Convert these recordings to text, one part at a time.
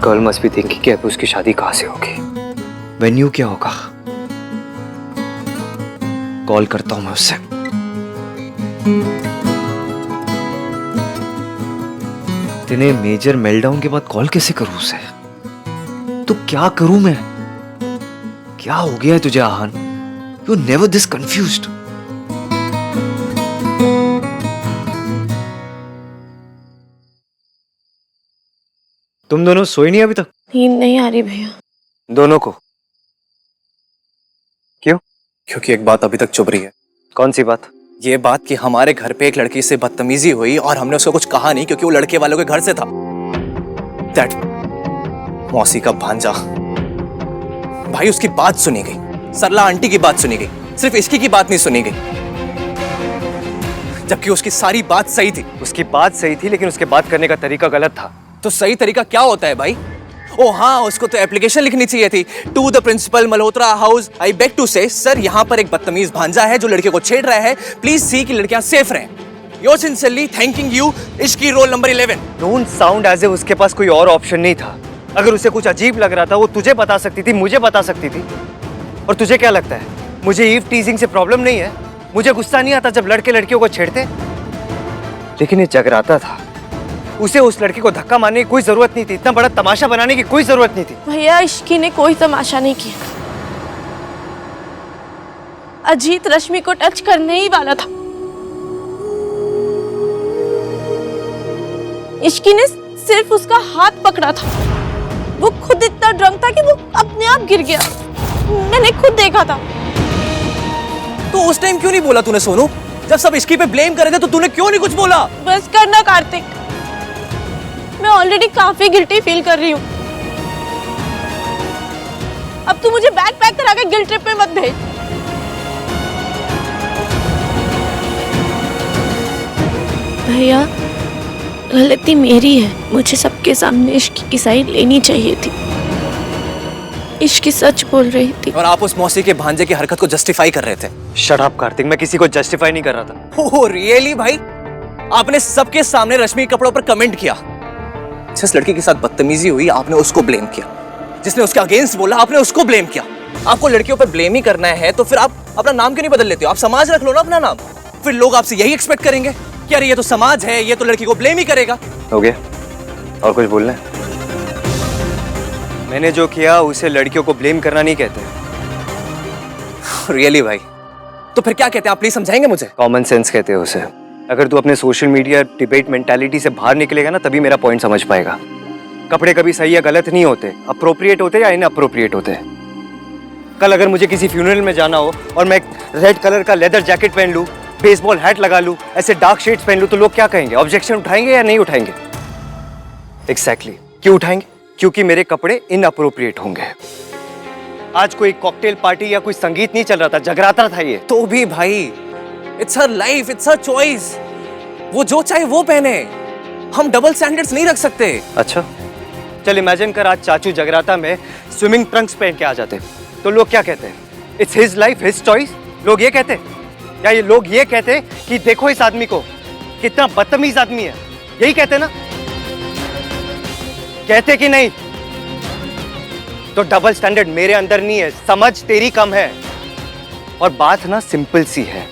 Girl must be thinking कि अब उसकी शादी कहां से होगी, वेन्यू क्या होगा। कॉल करता हूं मैं उससे। इतने मेजर मेल्टडाउन के बाद कॉल कैसे करूं उसे? तो क्या करूं मैं? क्या हो गया है तुझे Aahan? You never this confused. तुम दोनों सोई नहीं अभी तक? नींद नहीं आ रही भैया। दोनों को? क्यों? क्योंकि एक बात अभी तक चुभ रही है। कौन सी बात? ये बात कि हमारे घर पे एक लड़की से बदतमीजी हुई और हमने उसको कुछ कहा नहीं क्योंकि वो लड़के वालों के घर से था। दैट मौसी का भांजा। भाई उसकी बात सुनी गई, सरला आंटी की बात सुनी गई, सिर्फ इसकी की बात नहीं सुनी गई, जबकि उसकी सारी बात सही थी। उसकी बात सही थी लेकिन उसके बात करने का तरीका गलत था। तो सही तरीका क्या होता है भाई? ओ हाँ, उसको तो एप्लीकेशन लिखनी चाहिए थी। To the principal Malhotra house, I beg to say sir यहाँ पर एक बदतमीज भांजा है जो लड़के को छेड़ रहा है, प्लीज सी कि लड़कियां सेफ रहें। योर सिंसियरली थैंकिंग यू, इश्की roll number 11। Don't sound as if उसके पास कोई और ऑप्शन नहीं था। अगर उसे कुछ अजीब लग रहा था वो तुझे बता सकती थी, मुझे बता सकती थी। और तुझे क्या लगता है मुझे ईव टीजिंग से प्रॉब्लम नहीं है? मुझे गुस्सा नहीं आता जब लड़के लड़कियों को छेड़ते? लेकिन ये जगराता था, उसे उस लड़की को धक्का मारने की कोई जरूरत नहीं थी, इतना बड़ा तमाशा बनाने की कोई जरूरत नहीं थी। भैया इश्की ने कोई तमाशा नहीं किया। अजीत रश्मि को टच करने ही वाला था। इश्की ने सिर्फ उसका हाथ पकड़ा था। वो खुद इतना ड्रंक था कि वो अपने आप गिर गया। मैंने खुद देखा था। तो उस टाइम क्यों नहीं बोला तूने सोनू? जब सब इश्की पे ब्लेम कर रहे थे तो तूने क्यों नहीं कुछ बोला? बस करना कार्तिक, मैं ऑलरेडी काफी गिल्टी फील कर रही हूँ। अब तू मुझे बैग पैक करा के गिल्ट ट्रिप पे मत भेज। भैया गलती मेरी है, मुझे सबके सामने इश्क की साइड लेनी चाहिए थी। इश्क सच बोल रही थी और आप उस मौसी के भांजे की हरकत को जस्टिफाई कर रहे थे। शट अप कार्तिक, मैं किसी को जस्टिफाई नहीं कर रहा था। ओह रियली भाई? आपने सबके सामने रश्मि के कपड़ों पर कमेंट किया। जिस लड़की के साथ बदतमीजी हुई आपने उसको ब्लेम किया, जिसने उसके अगेंस्ट बोला आपने उसको ब्लेम किया। आपको लड़कियों पर ब्लेम ही करना है तो फिर आप अपना नाम क्यों नहीं बदल लेते हो? आप समाज रख लो ना अपना नाम। फिर लोग आपसे यही एक्सपेक्ट करेंगे कि अरे ये तो समाज है, ये तो लड़की को ब्लेम ही करेगा। हो गया? और कुछ बोलना है? मैंने जो किया उसे लड़कियों को ब्लेम करना नहीं कहते। रियली भाई? तो फिर क्या कहते हैं आप? प्लीज समझाएंगे मुझे। कॉमन सेंस कहते हैं उसे। अगर तू अपने सोशल मीडिया डिबेट मेंटालिटी से बाहर निकलेगा ना तभी मेरा पॉइंट समझ पाएगा। कपड़े कभी सही या गलत नहीं होते, अप्रोप्रिएट होते या इनअप्रोप्रिएट होते। कल अगर मुझे किसी फ्यूनरल में जाना हो और मैं एक रेड कलर का लेदर जैकेट पहन लूं, बेसबॉल हैट लगा लूं, ऐसे डार्क शेड्स पहन लूं तो लोग क्या कहेंगे? ऑब्जेक्शन उठाएंगे या नहीं उठाएंगे? एग्जैक्टली। क्यों उठाएंगे? क्योंकि मेरे कपड़े इनअप्रोप्रिएट होंगे। आज कोई कॉकटेल पार्टी या कोई संगीत नहीं चल रहा था, जगराता था ये। तो भी भाई it's her life, it's her choice. वो जो चाहे वो पहने, हम डबल स्टैंडर्ड्स नहीं रख सकते। अच्छा चल इमेजिन कर आज चाचू जगराता में स्विमिंग ट्रंक्स पहन के आ जाते तो लोग क्या कहते हैं? It's his life, his choice. लोग ये कहते या ये लोग ये कहते कि देखो इस आदमी को, कितना बदतमीज आदमी है, यही कहते ना? कहते कि नहीं? तो डबल स्टैंडर्ड मेरे अंदर नहीं है, समझ तेरी कम है। और बात ना सिंपल सी है,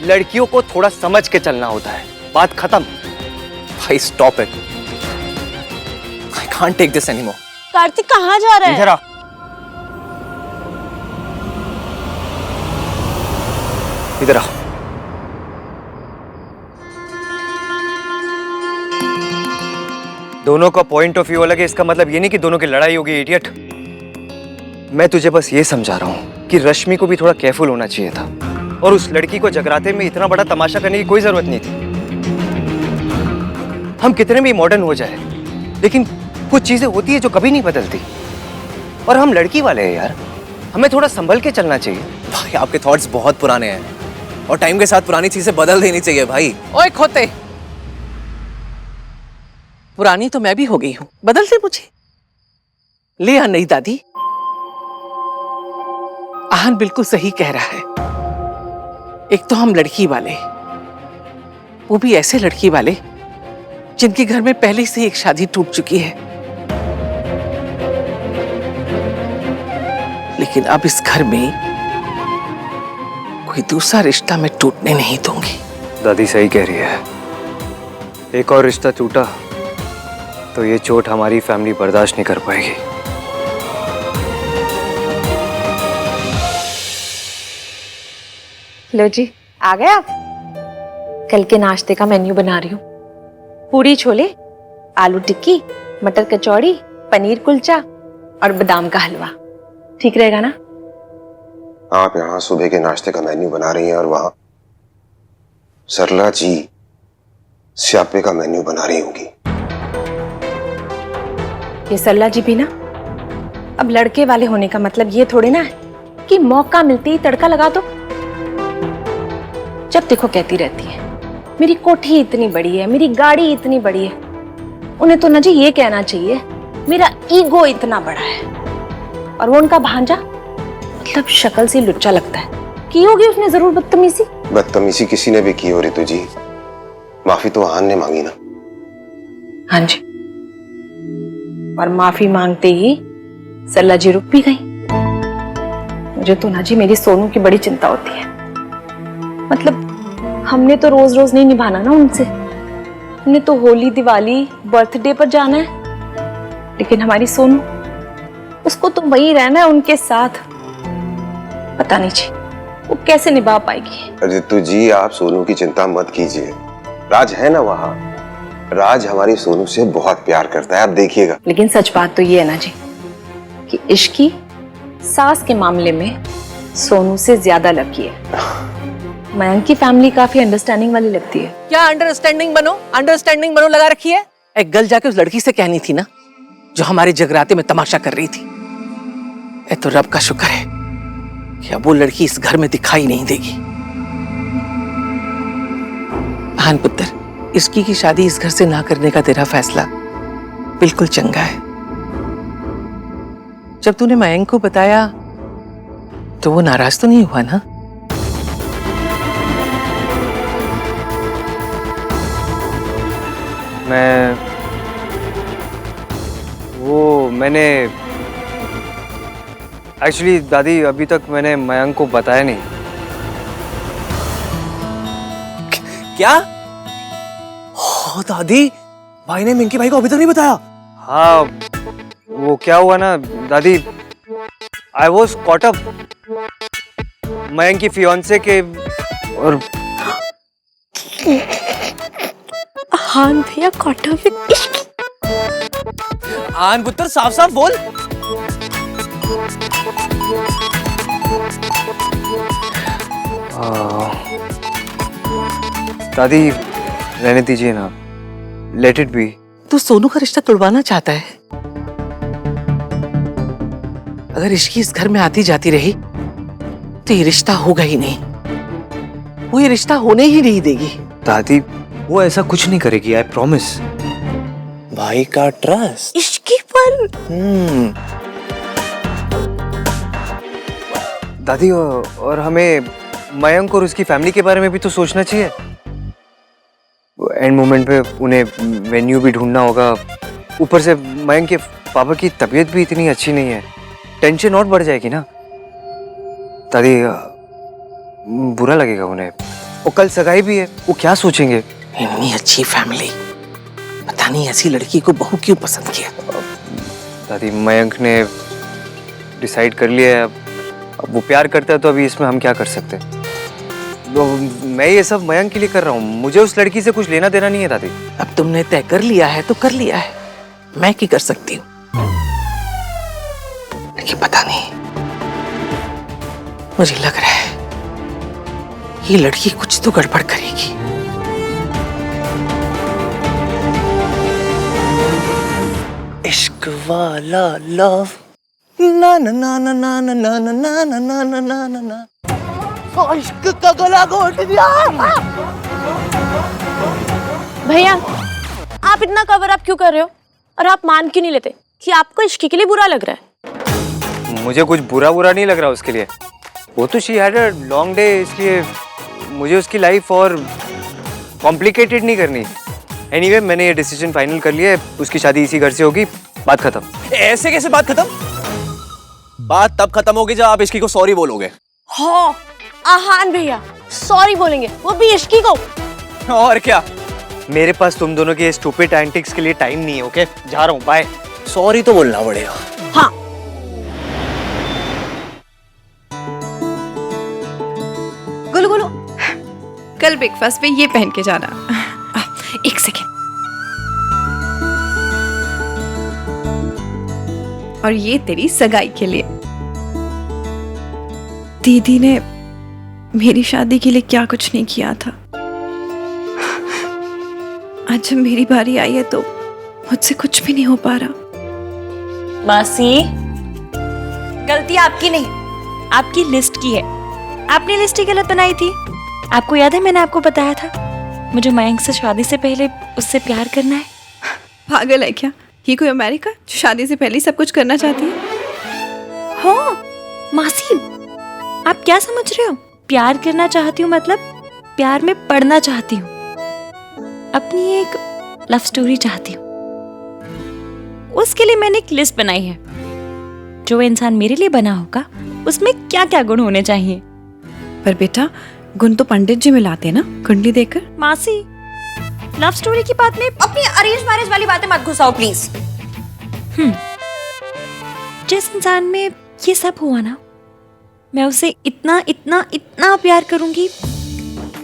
लड़कियों को थोड़ा समझ के चलना होता है, बात खत्म। भाई stop it, I can't take this anymore. Kartik कहाँ जा रहा है? इधर आ। इधर आ। दोनों का पॉइंट ऑफ व्यू अलग है, इसका मतलब ये नहीं कि दोनों की लड़ाई होगी, इडियट। मैं तुझे बस ये समझा रहा हूं कि रश्मि को भी थोड़ा केयरफुल होना चाहिए था और उस लड़की को जगराते में इतना बड़ा तमाशा करने की कोई जरूरत नहीं थी। हम कितने भी मॉडर्न हो जाए लेकिन कुछ चीजें होती है जो कभी नहीं बदलती। और हम लड़की वाले हैं यार, हमें थोड़ा संभल के चलना चाहिए। भाई आपके थॉट्स बहुत पुराने हैं और टाइम के साथ पुरानी चीजें बदल देनी चाहिए भाई। ओए खोते, पुरानी तो मैं भी हो गई हूं, बदल दे मुझे। ले आ नहीं दादी, आहन बिल्कुल सही कह रहा है। एक तो हम लड़की वाले, वो भी ऐसे लड़की वाले जिनके घर में पहले से एक शादी टूट चुकी है। लेकिन अब इस घर में कोई दूसरा रिश्ता मैं टूटने नहीं दूंगी। दादी सही कह रही है, एक और रिश्ता टूटा तो ये चोट हमारी फैमिली बर्दाश्त नहीं कर पाएगी। लो जी, आ गए आप। कल के नाश्ते का मेन्यू बना रही हूँ। पूरी छोले, आलू टिक्की, मटर कचौड़ी, पनीर कुलचा और बादाम का हलवा। ठीक रहेगा ना? आप यहाँ सुबह के नाश्ते का मेन्यू बना रही हैं और वहां सरला जी स्यापे का मेन्यू बना रही होंगी। ये सरला जी भी ना, अब लड़के वाले होने का मतलब ये थोड़े ना है कि मौका मिलते ही तड़का लगा दो। जब देखो कहती रहती है मेरी कोठी इतनी बड़ी है, मेरी गाड़ी इतनी बड़ी है। उन्हें तो ना जी ये कहना चाहिए मेरा ईगो इतना बड़ा है। और वो उनका भांजा मतलब शक्ल से लुच्चा लगता है। की होगी उसने जरूर बदतमीजी। बदतमीजी किसी ने भी की हो रितु जी, माफी तो आहान ने मांगी ना। हाँ जी, और माफी मांगते ही सरला जी रुक भी गई। मुझे तो ना जी मेरी सोनू की बड़ी चिंता होती है। मतलब हमने तो रोज रोज नहीं निभाना ना उनसे, हमने तो होली दिवाली बर्थडे पर जाना है। लेकिन हमारी सोनू, उसको तो वही रहना है उनके साथ। पता नहीं जी वो कैसे निभा पाएगी। रितु जी आप सोनू की चिंता मत कीजिए, राज है ना वहाँ। राज हमारी सोनू से बहुत प्यार करता है, आप देखिएगा। लेकिन सच बात तो ये है ना जी कि इश्क की सास के मामले में सोनू से ज्यादा लकी है। मयंक की फैमिली काफी अंडरस्टैंडिंग वाली लगती है। क्या अंडरस्टैंडिंग बनो लगा रखी है? एक गल जाके उस लड़की से कहनी थी ना जो हमारे जगराते में तमाशा कर रही थी। ए तो रब का शुक्र है कि अब वो लड़की इस घर में दिखाई नहीं देगी। बहन पुत्र, इसकी की शादी इस घर से ना करने का तेरा फैसला बिल्कुल चंगा है। जब तूने मयंक को बताया तो वो नाराज तो नहीं हुआ ना? मैंने एक्चुअली दादी अभी तक मैंने मयंक को बताया नहीं। क्या? हो दादी, भाई ने मिंकी भाई को अभी तक नहीं बताया? हाँ, वो क्या हुआ ना दादी, I was caught up Mayank की फियांसे के। और हाँ भैया, कॉट अप विद इश्क। आन पुत्र साफ साफ बोल। दादी रहने दीजिए ना, लेट इट बी। तू सोनू का रिश्ता तोड़वाना चाहता है? अगर इश्की इस घर में आती जाती रही तो ये रिश्ता होगा ही नहीं। वो ये रिश्ता होने ही नहीं देगी। दादी वो ऐसा कुछ नहीं करेगी, आई प्रॉमिस। भाई का ट्रस्ट इश्की पर। दादी और हमें मयंक और उसकी फैमिली के बारे में भी तो सोचना चाहिए। एंड मोमेंट पे उन्हें मेन्यू भी ढूंढना होगा। ऊपर से मयंक के पापा की तबीयत भी इतनी अच्छी नहीं है, टेंशन और बढ़ जाएगी ना दादी। बुरा लगेगा उन्हें। वो कल सगाई भी है, वो क्या सोचेंगे। इतनी अच्छी फैमिली, पता नहीं ऐसी लड़की को बहू क्यों पसंद किया। दादी मयंक ने डिसाइड कर लिया है, अब वो प्यार करता है तो अभी इसमें हम क्या कर सकते हैं। मैं ये सब मयंक के लिए कर रहा हूँ, मुझे उस लड़की से कुछ लेना देना नहीं है दादी। अब तुमने तय कर लिया है तो कर लिया है, मैं क्या कर सकती हूँ। लेकिन पता नहीं, मुझे लग रहा है ये लड़की कुछ तो गड़बड़ करेगी। इश्क वाला लव ना ना ना ना ना ना ना ना ना ना ना ना ना ना ना। इश्क का गला घोट दिया। भैया आप इतना कवर अप क्यों कर रहे हो, और आप मान क्यों नहीं लेते कि आपको इश्क के लिए बुरा लग रहा है? मुझे कुछ बुरा नहीं लग रहा उसके लिए। वो तो she had a long day, इसलिए मुझे उसकी लाइफ और कॉम्प्लिकेटेड नहीं करनी। एनीवे मैंने ये डिसीजन फाइनल कर लिया है, उसकी शादी इसी घर से होगी, बात खत्म। ऐसे कैसे बात खत्म? बात तब खत्म होगी जब आप इश्की को सॉरी बोलोगे। हाँ आहान भैया सॉरी बोलेंगे, वो भी इश्की को। और क्या? मेरे पास तुम दोनों के स्टूपिड एंटिक्स के लिए टाइम नहीं है। ओके, जा रहा हूँ, बाय। सॉरी तो बोलना पड़ेगा। हाँ गुलू गुलू, कल ब्रेकफास्ट पे ये पहन के जाना। एक सेकेंड। और ये तेरी सगाई के लिए। दीदी ने मेरी शादी के लिए क्या कुछ नहीं किया था। आज जब मेरी बारी आई है तो मुझसे कुछ भी नहीं हो पा रहा। मासी, गलती आपकी नहीं, आपकी लिस्ट की है। आपने लिस्ट ही गलत बनाई थी। आपको याद है मैंने आपको बताया था मुझे मयंक से शादी से पहले उससे प्यार करना है। पागल है क्या? ये कोई अमेरिका जो शादी से पहले ही सब कुछ करना चाहती है? हाँ मासी, आप क्या समझ रहे हो? प्यार करना चाहती हूँ मतलब प्यार में पड़ना चाहती हूँ। अपनी एक लव स्टोरी चाहती हूँ। उसके लिए मैंने एक लिस्ट बनाई है। जो इंसान मेरे लिए बना होगा उसमें क्या क्या गुण होने चाहिए। पर बेटा, गुण तो पंडित जी मिलाते ना कुंडली देकर। मासी, लव स्टोरी की बात में अपनी अरेंज मैरिज वाली बातें मत घुसाओ प्लीज। जिस इंसान में ये सब हुआ ना, मैं उसे इतना इतना इतना प्यार करूंगी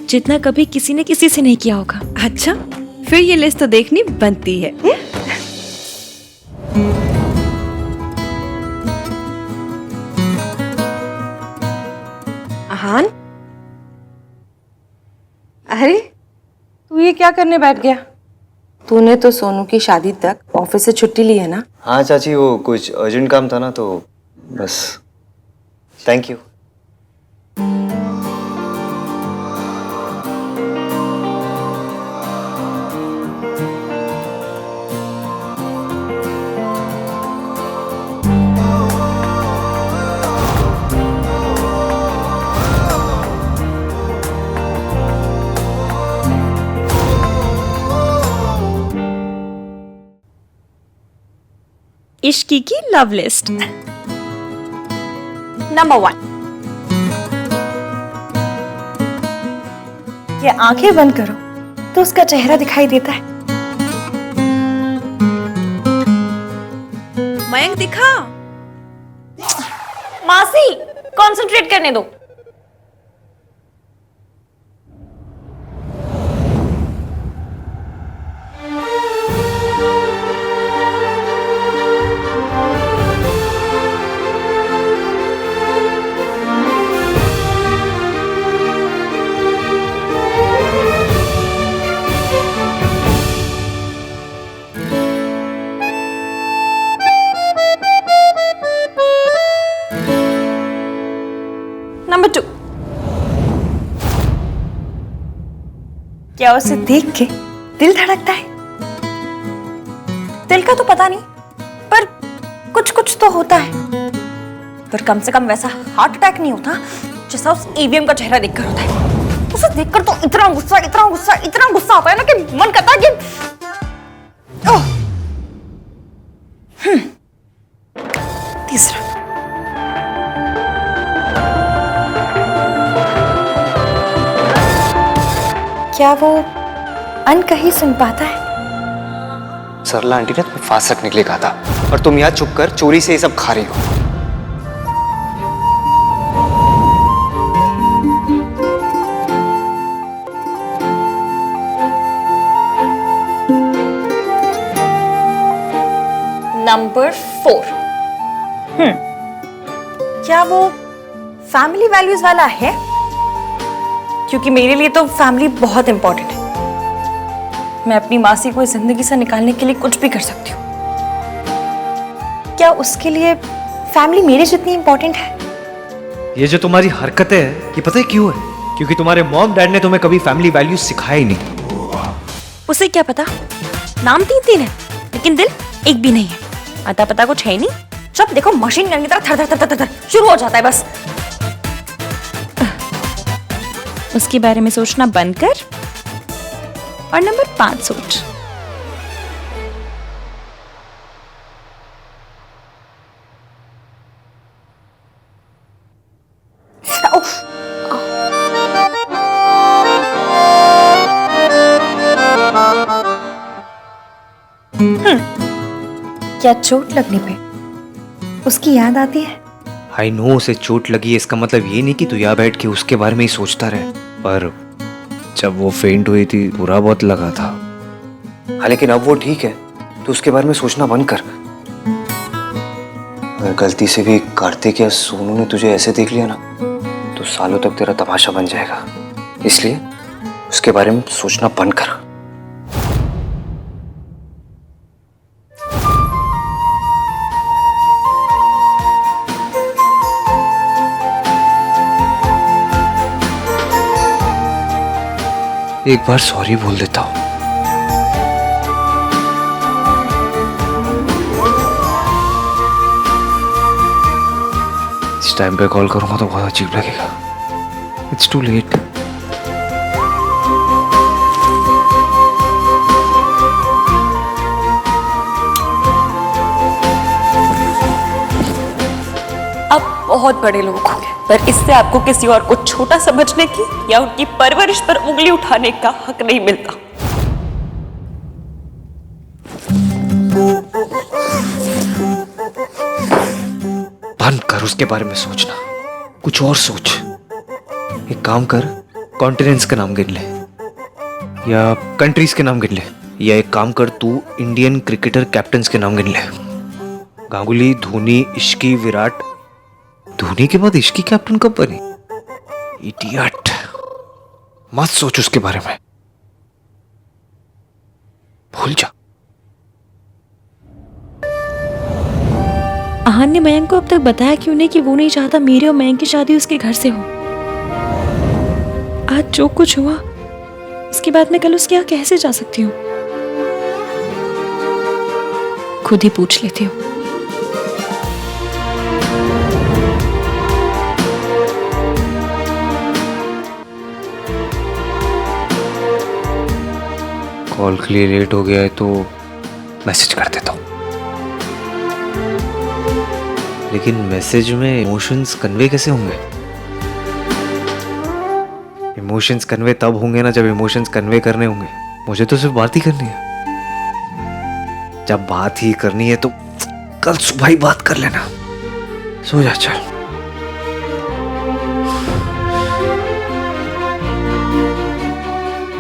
जितना कभी किसी ने किसी से नहीं किया होगा। अच्छा, फिर ये लिस्ट तो देखनी बनती है। आहान, अरे तू ये क्या करने बैठ गया? तूने तो सोनू की शादी तक ऑफिस से छुट्टी ली है ना? हाँ चाची, वो कुछ अर्जेंट काम था ना, तो बस। Thank you. इश्की की लव लिस्ट। नंबर 1, ये आंखें बंद करो तो उसका चेहरा दिखाई देता है। मयंक दिखा। मासी कंसंट्रेट करने दो। नंबर 2, क्या उसे देख के दिल धड़कता है? दिल का तो पता नहीं, पर कुछ कुछ तो होता है। पर कम से कम वैसा हार्ट अटैक नहीं होता जैसा उस ईवीएम का चेहरा देखकर होता है। उसे देखकर तो इतना गुस्सा इतना गुस्सा इतना गुस्सा आता है ना कि मन करता है कि तीसरा, क्या वो अनकही सुन पाता है? सरला आंटी ने तुम्हें फांस रखने के लिए कहा था और तुम यहाँ चुप कर चोरी से ये सब खा रही हो। नंबर 4, क्या वो फैमिली वैल्यूज वाला है? क्योंकि मेरे लिए तो फैमिली बहुत इंपॉर्टेंट है। मैं अपनी मासी को इस जिंदगी से निकालने के लिए कुछ भी कर सकती हूँ। क्या उसके लिए फैमिली मेरे जितनी इंपॉर्टेंट है? ये जो तुम्हारी हरकतें हैं, ये पता है क्यों है? क्योंकि तुम्हारे मॉम डैड ने तुम्हें कभी फैमिली वैल्यूज सिखाया ही नहीं। उसे क्या पता? नाम 3 है लेकिन दिल एक भी नहीं है। अता पता कुछ है ही नहीं। जब देखो मशीन गन की तरह थर थर थर थर थर शुरू हो जाता है बस। उसके बारे में सोचना बंद कर और नंबर 5 सोच। क्या चोट लगने पे उसकी याद आती है? आई नो उसे चोट लगी है, इसका मतलब ये नहीं कि तू यहाँ बैठ के उसके बारे में ही सोचता रहे, पर जब वो फेंट हुई थी बुरा बहुत लगा था। हाँ लेकिन अब वो ठीक है, तो उसके बारे में सोचना बंद कर। अगर गलती से भी कार्तिक या सोनू ने तुझे ऐसे देख लिया ना तो सालों तक तेरा तमाशा बन जाएगा, इसलिए उसके बारे में सोचना बंद कर। एक बार सॉरी बोल देता हूं। इस टाइम पे कॉल करूंगा तो बहुत अजीब लगेगा। It's too late. आप बहुत बड़े लोग हो गए, पर इससे आपको किसी और को छोटा समझने की या उनकी परवरिश पर उंगली उठाने का हक नहीं मिलता। बंद कर उसके बारे में सोचना, कुछ और सोच। एक काम कर, कॉन्टिनेंट्स का नाम गिन ले या कंट्रीज के नाम गिन ले, या एक काम कर तू इंडियन क्रिकेटर कैप्टन्स के नाम गिन ले। गांगुली, धोनी, इश्की, विराट। धोनी के बाद इश्की कैप्टन कब बनी? इडियट। मत सोच उसके बारे में, भूल जा। आहान ने मयंक को अब तक बताया क्यों नहीं कि वो नहीं चाहता मेरे और मयंक की शादी उसके घर से हो? आज जो कुछ हुआ उसके बाद मैं कल उसके यहाँ कैसे जा सकती हूँ? खुद ही पूछ लेती हूँ। कॉल के लिए लेट हो गया है तो मैसेज कर देता हूँ, लेकिन मैसेज में इमोशंस कन्वे कैसे होंगे? इमोशंस कन्वे तब होंगे ना जब इमोशंस कन्वे करने होंगे। मुझे तो सिर्फ बात ही करनी है। जब बात ही करनी है तो कल सुबह ही बात कर लेना। सो जा चल।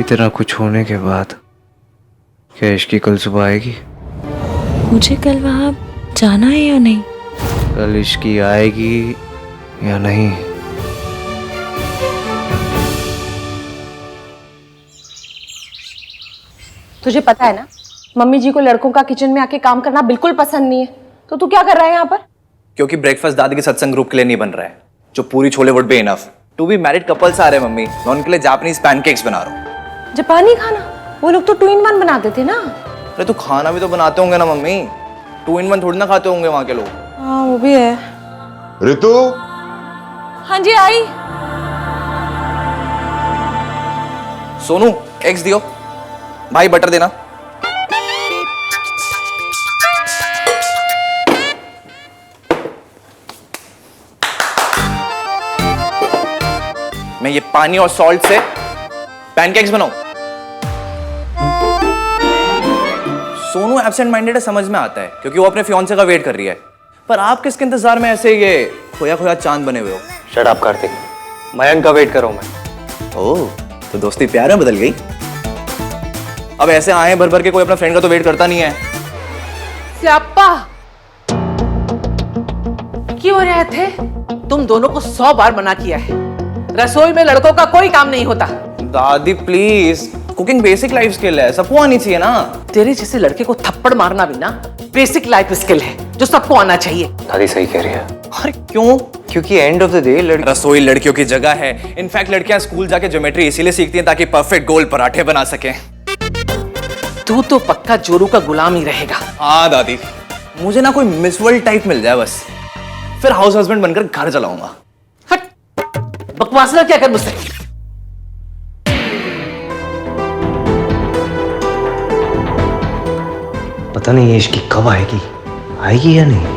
इतना कुछ होने के बाद क्या इश्की कल सुबह आएगी? मुझे कल वहां जाना है या नहीं? कल इश्की आएगी या नहीं? तुझे पता है ना, मम्मी जी को लड़कों का किचन में आके काम करना बिल्कुल पसंद नहीं है, तो तू क्या कर रहा है यहाँ पर? क्योंकि ब्रेकफास्ट दादी के सत्संग ग्रुप के लिए नहीं बन रहा है, जो puri chole would be enough. To be married couples आ रहे हैं मम्मी, मैं उनके लिए जापानीज पैनकेक्स बना रहा हूँ। जापानी खाना? वो लोग तो 2 in 1 बनाते थे ना। अरे तो खाना भी तो बनाते होंगे ना मम्मी, 2 in 1 थोड़ी ना खाते होंगे वहां के लोग। हाँ वो भी है। ऋतु, हाँ जी आई। सोनू एग्स दियो, भाई बटर देना। मैं ये पानी और सॉल्ट से पैनकेक्स बनाऊं। सोनू एब्सेंट माइंडेड है, समझ में आता है, क्योंकि वो अपने फियांसे का वेट कर रही है। पर आप किसके इंतजार में ऐसे ये खोया खोया चांद बने हुए हो? शट अप कार्तिक, मयंक का वेट करो मैं। ओह, तो दोस्ती प्यार में बदल गई। अब ऐसे आए भर भर के कोई अपना फ्रेंड का तो वेट करता नहीं है। स्याप्पा, क्यों रहे थे? तुम दोनों को 100 बार मना किया है, रसोई में लड़कों का कोई काम नहीं होता। दादी please, cooking basic life skill है, सबको आनी चाहिए ना। तेरे जैसे लड़के को थप्पड़ मारना भी ना बेसिक लाइफ स्किल है, जो सबको आना चाहिए। दादी सही कह रही है। अरे क्यों? क्योंकि एंड ऑफ द डे रसोई लड़कियों की जगह है। इनफैक्ट लड़कियां स्कूल जाके ज्योमेट्री इसीलिए सीखती हैं ताकि परफेक्ट गोल पराठे बना सकें। तू तो पक्का जोरू का गुलाम ही रहेगा। हाँ दादी, मुझे ना कोई मिस वर्ल्ड टाइप मिल जाए बस, फिर हाउस हस्बैंड बनकर घर चलाऊंगा। हट, बकवास ना क्या कर मुझसे। पता नहीं ये इश्की कब आएगी, आएगी या नहीं?